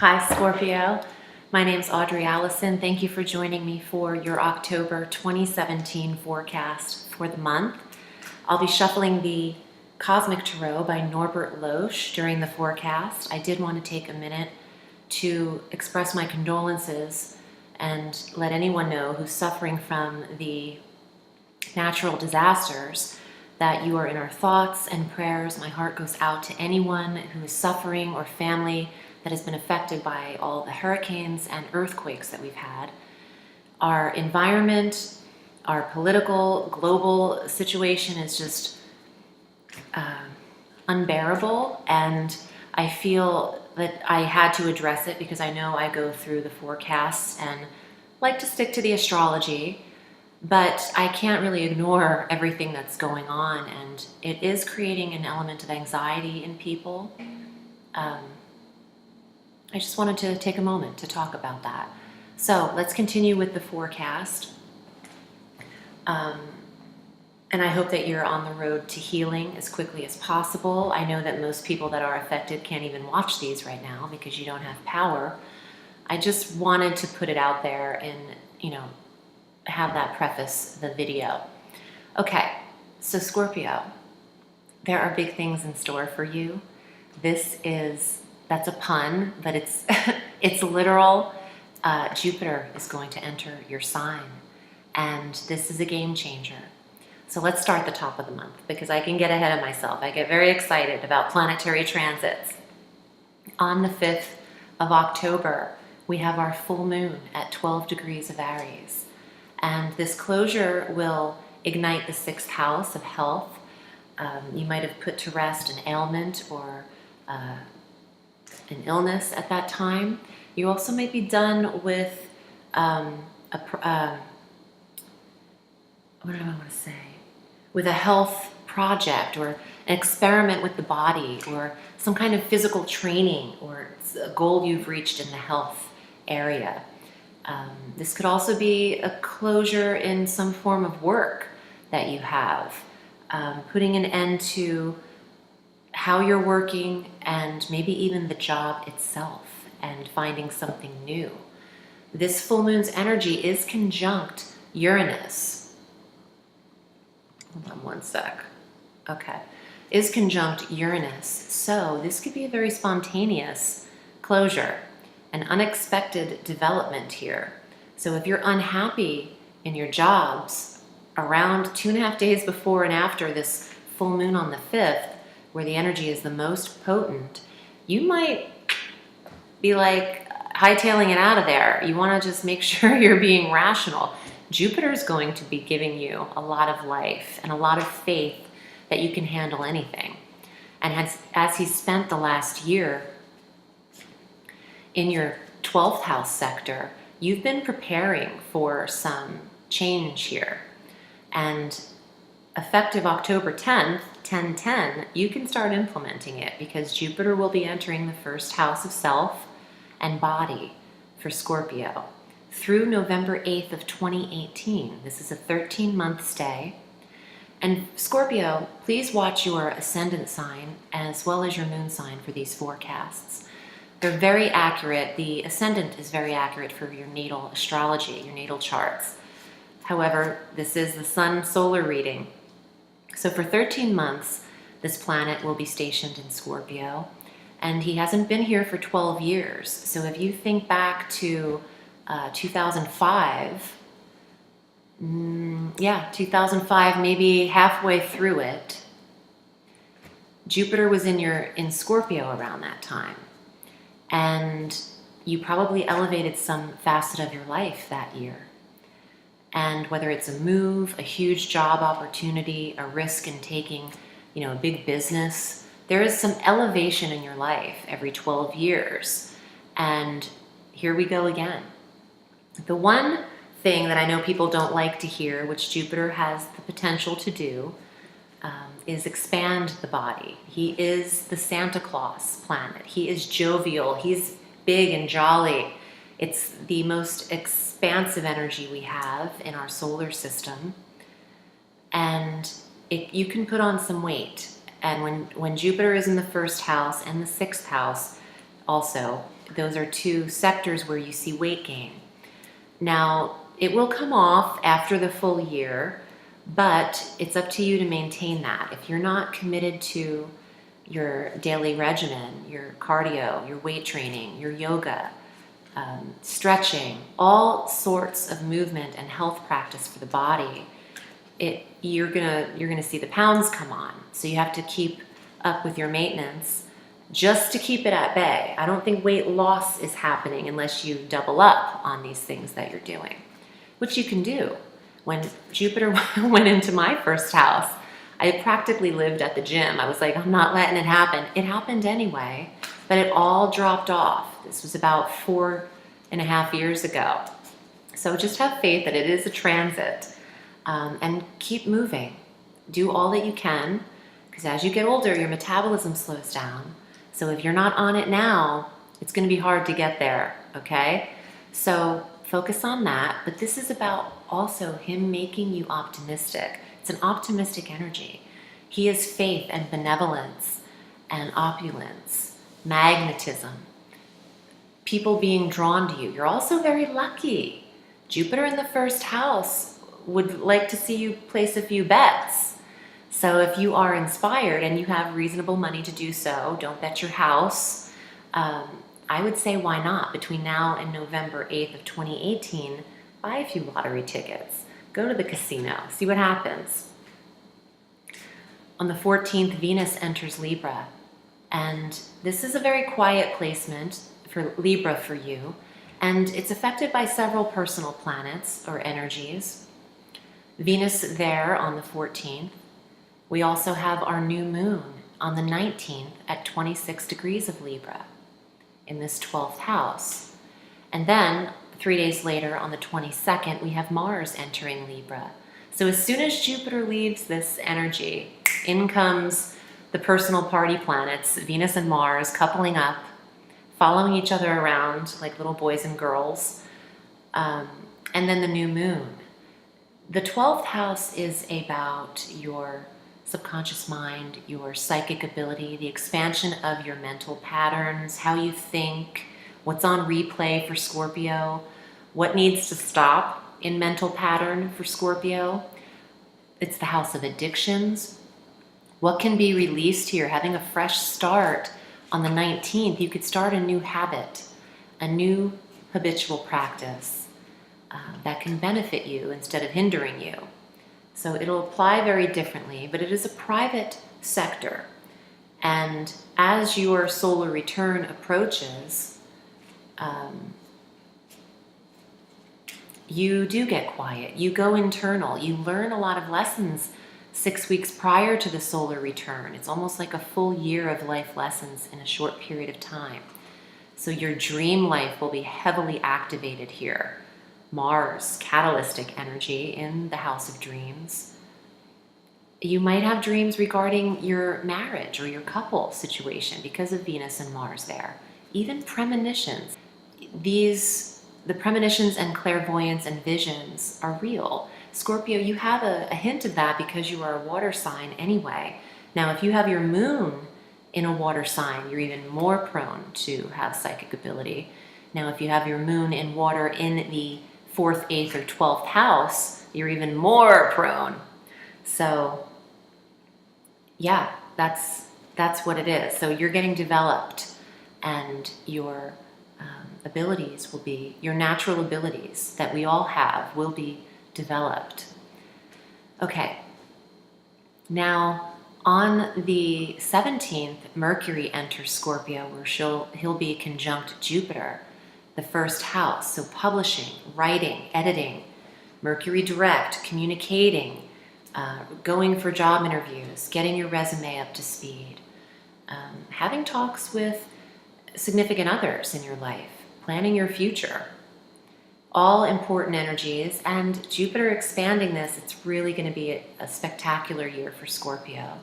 Hi Scorpio, my name's Audrey Alison. Thank you for joining me for your October 2017 forecast for the month. I'll be shuffling the Cosmic Tarot by Norbert Loesch during the forecast. I did want to take a minute to express my condolences and let anyone know who's suffering from the natural disasters that you are in our thoughts and prayers. My heart goes out to anyone who is suffering or family that has been affected by all the hurricanes and earthquakes that we've had. Our environment, our political, global situation is just unbearable, and I feel that I had to address it because I know I go through the forecasts and like to stick to the astrology, but I can't really ignore everything that's going on, and it is creating an element of anxiety in people. I just wanted to take a moment to talk about that. So let's continue with the forecast. And I hope that you're on the road to healing as quickly as possible. I know that most people that are affected can't even watch these right now because you don't have power. I just wanted to put it out there and, have that preface the video. Okay, so Scorpio, there are big things in store for you. That's a pun, but it's literal. Jupiter is going to enter your sign, and this is a game changer. So let's start the top of the month because I can get ahead of myself. I get very excited about planetary transits. On the 5th of October, we have our full moon at 12 degrees of Aries, and this closure will ignite the 6th house of health. You might have put to rest an ailment or an illness at that time. You also may be done with with a health project or an experiment with the body or some kind of physical training or a goal you've reached in the health area. This could also be a closure in some form of work that you have, putting an end to how you're working and maybe even the job itself and finding something new. This full moon's energy is conjunct Uranus. Hold on one sec. Okay. Is conjunct Uranus. So this could be a very spontaneous closure, an unexpected development here. So if you're unhappy in your jobs around 2.5 days before and after this full moon on the 5th, where the energy is the most potent, you might be like hightailing it out of there. You want to just make sure you're being rational. Jupiter is going to be giving you a lot of life and a lot of faith that you can handle anything. And as he spent the last year in your 12th house sector, you've been preparing for some change here. And effective October 10th, 10/10, you can start implementing it because Jupiter will be entering the 1st house of self and body for Scorpio through November 8th of 2018. This is a 13-month stay. And Scorpio, please watch your ascendant sign as well as your moon sign for these forecasts. They're very accurate. The ascendant is very accurate for your natal astrology, your natal charts. However, this is the sun solar reading. So for 13 months, this planet will be stationed in Scorpio, and he hasn't been here for 12 years. So if you think back to 2005, 2005, maybe halfway through it, Jupiter was in Scorpio around that time, and you probably elevated some facet of your life that year. And whether it's a move, a huge job opportunity, a risk in taking, a big business, there is some elevation in your life every 12 years. And here we go again. The one thing that I know people don't like to hear, which Jupiter has the potential to do, is expand the body. He is the Santa Claus planet. He is jovial. He's big and jolly. It's the most expansive energy we have in our solar system, and you can put on some weight. And when Jupiter is in the 1st house and the 6th house also, Those are two sectors where you see weight gain. Now, it will come off after the full year, but it's up to you to maintain that. If you're not committed to your daily regimen, your cardio, your weight training, your yoga, stretching, all sorts of movement and health practice for the body, you're gonna see the pounds come on. So you have to keep up with your maintenance just to keep it at bay. I don't think weight loss is happening unless you double up on these things that you're doing, which you can do. When Jupiter went into my first house, I practically lived at the gym. I was like, I'm not letting it happen. It happened anyway, but it all dropped off. This was about 4.5 years ago. So just have faith that it is a transit, and keep moving. Do all that you can, because as you get older, your metabolism slows down. So if you're not on it now, it's going to be hard to get there, okay? So focus on that, but this is about also him making you optimistic. It's an optimistic energy. He is faith and benevolence and opulence, magnetism, people being drawn to you. You're also very lucky. Jupiter in the first house would like to see you place a few bets. So if you are inspired and you have reasonable money to do so, don't bet your house. I would say why not? Between now and November 8th of 2018, buy a few lottery tickets. Go to the casino, see what happens. On the 14th, Venus enters Libra, and this is a very quiet placement for Libra for you, and it's affected by several personal planets or energies. Venus there on the 14th. We also have our new moon on the 19th at 26 degrees of Libra in this 12th house. And then 3 days later on the 22nd, we have Mars entering Libra. So as soon as Jupiter leaves this energy, in comes the personal party planets, Venus and Mars coupling up, following each other around like little boys and girls, and then the new moon. The 12th house is about your subconscious mind, your psychic ability, the expansion of your mental patterns, how you think, what's on replay for Scorpio, what needs to stop in mental pattern for Scorpio. It's the house of addictions. What can be released here? Having a fresh start on the 19th, you could start a new habit, a new habitual practice that can benefit you instead of hindering you. So it'll apply very differently, but it is a private sector. And as your solar return approaches, you do get quiet. You go internal. You learn a lot of lessons 6 weeks prior to the solar return. It's almost like a full year of life lessons in a short period of time. So your dream life will be heavily activated here. Mars, catalytic energy in the house of dreams. You might have dreams regarding your marriage or your couple situation because of Venus and Mars there. Even premonitions. The premonitions and clairvoyance and visions are real. Scorpio, you have a hint of that because you are a water sign anyway. Now, if you have your moon in a water sign, you're even more prone to have psychic ability. Now, if you have your moon in water in the 4th, 8th, or 12th house, you're even more prone. So, yeah, that's what it is. So you're getting developed, and your abilities will be, your natural abilities that we all have will be developed. Okay, now on the 17th, Mercury enters Scorpio, where he'll be conjunct Jupiter, the first house. So publishing, writing, editing, Mercury direct, communicating, going for job interviews, getting your resume up to speed, having talks with significant others in your life, planning your future. All important energies, and Jupiter expanding this, it's really going to be a spectacular year for Scorpio.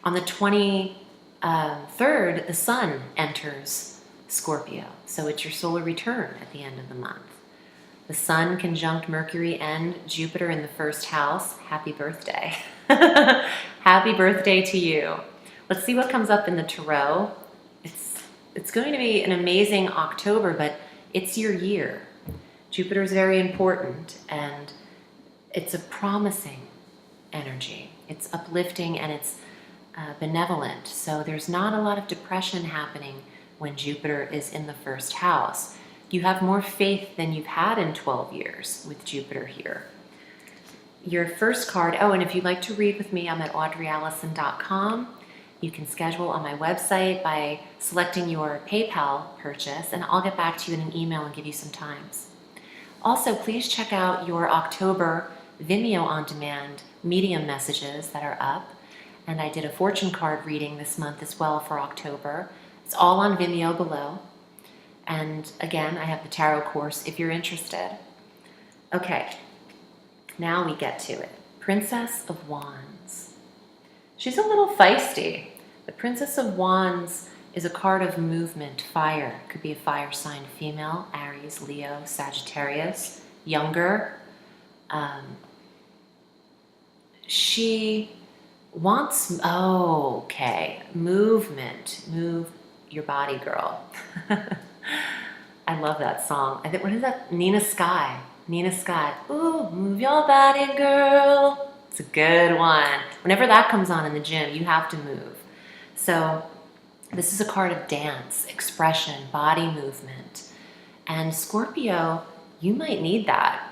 On the 23rd, the Sun enters Scorpio, so it's your solar return at the end of the month. The Sun conjunct Mercury and Jupiter in the first house. Happy birthday. Happy birthday to you. Let's see what comes up in the tarot. it's going to be an amazing October, but it's your year. Jupiter is very important, and it's a promising energy. It's uplifting and it's benevolent. So there's not a lot of depression happening when Jupiter is in the first house. You have more faith than you've had in 12 years with Jupiter here. Your first card, oh, and if you'd like to read with me, I'm at audreyalison.com. You can schedule on my website by selecting your PayPal purchase, and I'll get back to you in an email and give you some times. Also, please check out your October VIMEO on-demand medium messages that are up. And I did a fortune card reading this month as well for October. It's all on Vimeo below. And again, I have the tarot course if you're interested. Okay, now we get to it. Princess of Wands. She's a little feisty. The Princess of Wands is a card of movement, fire. Could be a fire sign female, Aries, Leo, Sagittarius, younger. She wants, movement. Move your body, girl. I love that song. I think, what is that? Nina Sky. Ooh, move your body, girl. It's a good one. Whenever that comes on in the gym, you have to move. So this is a card of dance, expression, body movement. And Scorpio, you might need that.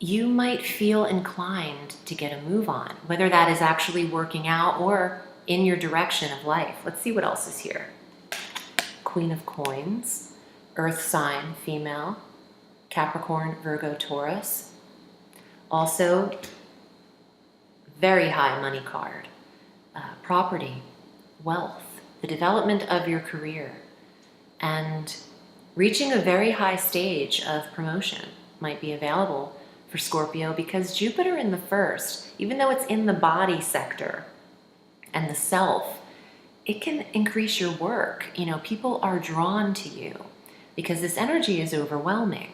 You might feel inclined to get a move on, whether that is actually working out or in your direction of life. Let's see what else is here. Queen of Coins, Earth sign, female, Capricorn, Virgo, Taurus. Also, very high money card. Property, wealth, the development of your career, and reaching a very high stage of promotion might be available for Scorpio, because Jupiter in the first, even though it's in the body sector and the self, it can increase your work. You know, people are drawn to you because this energy is overwhelming.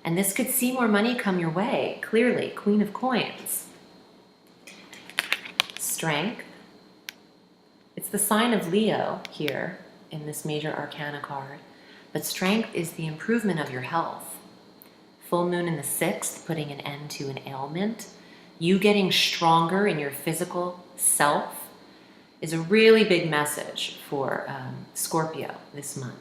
And this could see more money come your way, clearly. Queen of Coins. Strength. It's the sign of Leo here in this major arcana card. But strength is the improvement of your health. Full moon in the 6th, putting an end to an ailment. You getting stronger in your physical self is a really big message for Scorpio this month.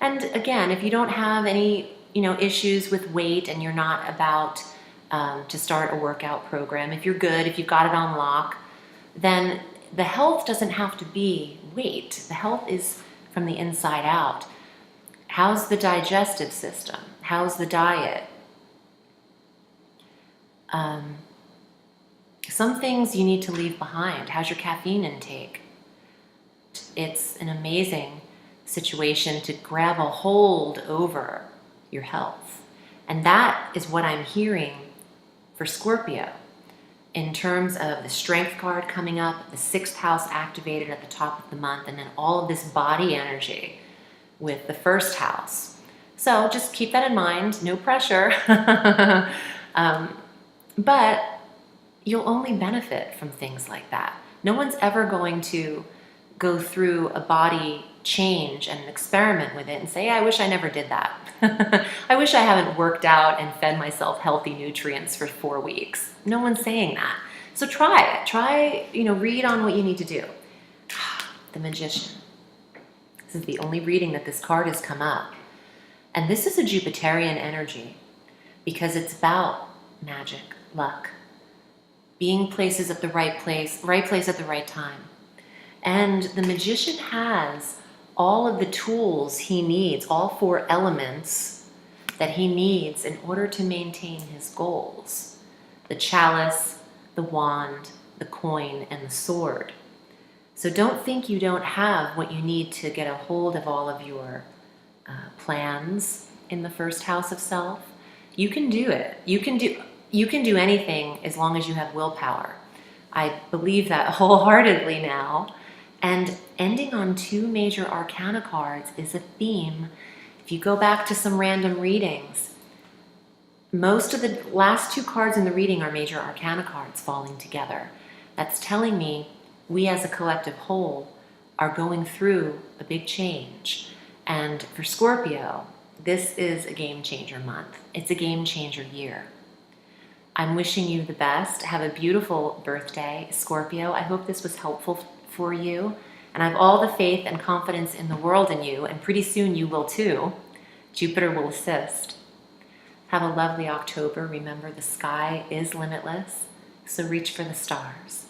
And again, if you don't have any issues with weight and you're not about to start a workout program, if you're good, if you've got it on lock, then the health doesn't have to be weight. The health is from the inside out. How's the digestive system? How's the diet? Some things you need to leave behind. How's your caffeine intake? It's an amazing situation to grab a hold over your health. And that is what I'm hearing for Scorpio in terms of the strength card coming up, the 6th house activated at the top of the month, and then all of this body energy with the 1st house. So just keep that in mind, no pressure. But you'll only benefit from things like that. No one's ever going to go through a body change and experiment with it and say, I wish I never did that. I wish I haven't worked out and fed myself healthy nutrients for 4 weeks. No one's saying that. So try it. Try, read on what you need to do. The Magician. This is the only reading that this card has come up. And this is a Jupiterian energy because it's about magic, luck, being places at the right place at the right time. And the Magician has all of the tools he needs, all 4 elements that he needs in order to maintain his goals. The chalice, the wand, the coin, and the sword. So don't think you don't have what you need to get a hold of all of your plans in the 1st house of self. You can do it. You can do anything as long as you have willpower. I believe that wholeheartedly now. And ending on 2 major arcana cards is a theme. If you go back to some random readings, most of the last 2 cards in the reading are major arcana cards falling together. That's telling me we as a collective whole are going through a big change. And for Scorpio, this is a game changer month. It's a game changer year. I'm wishing you the best. Have a beautiful birthday, Scorpio. I hope this was helpful for you. And I have all the faith and confidence in the world in you, and pretty soon you will too. Jupiter will assist. Have a lovely October. Remember, the sky is limitless, so reach for the stars.